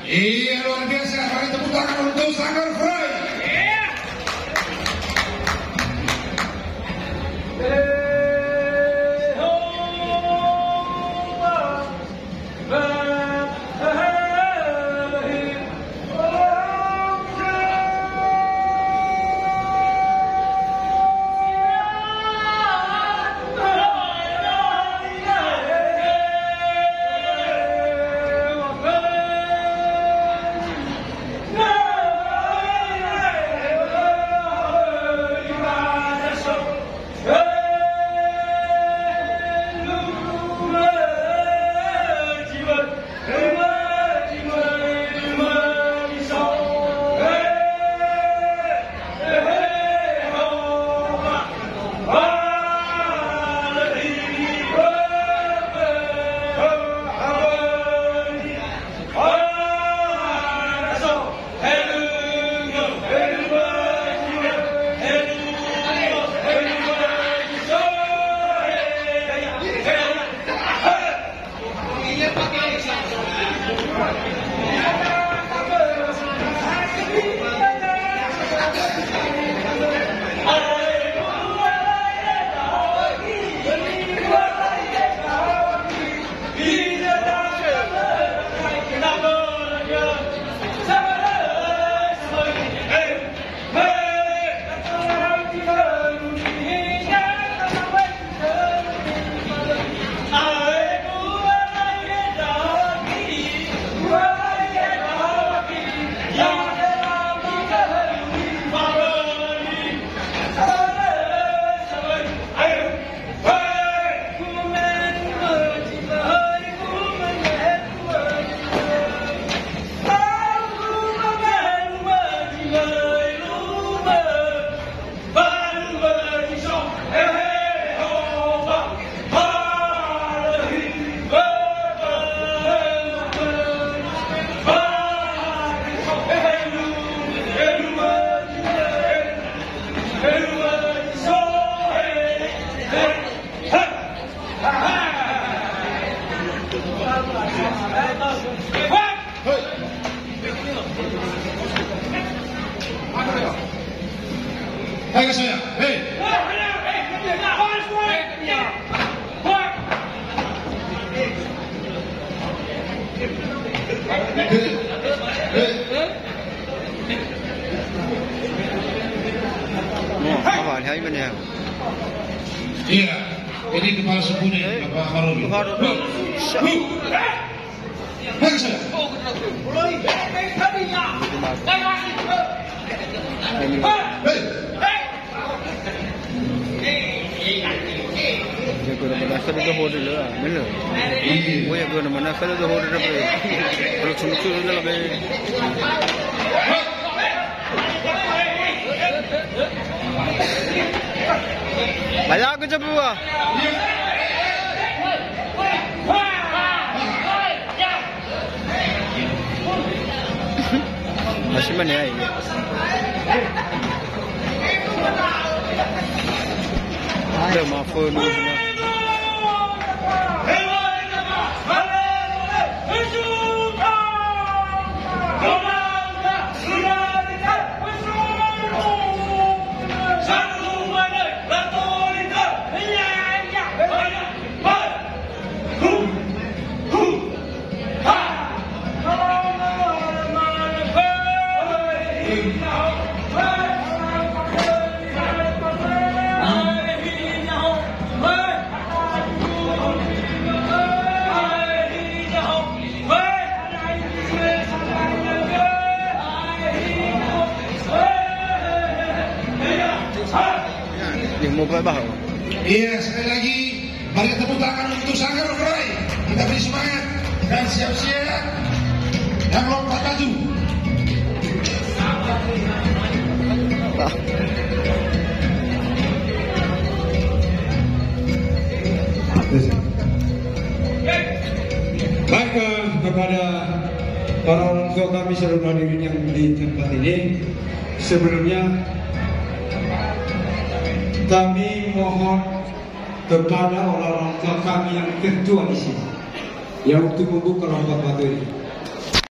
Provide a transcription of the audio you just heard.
Iya, luar biasa. Bagi tepuk tangan untuk Sanggar Fry. Hai saya, hei. Apa hari mana? Iya, ini kepala suku nih, Bapak Maruli. Hai saya. Jago nama asal itu hotel lah, mana? Oh ya, jago nama asal itu hotel apa? Kalau cuma tu tu lah be. Banyak aku cepu ah. Masih mana ya? Ada maafkan dulu. Iya, sekali lagi bagi tepuk tangan untuk Sanggar Fry. Kita beri semangat dan siap-siap dan lompat maju. Baik kepada para orang tua kami seluruh hadirin yang di tempat ini, sebelumnya kami mohon kepada orang tua kami yang tertua di sini, yang untuk membuka lompat batu ini.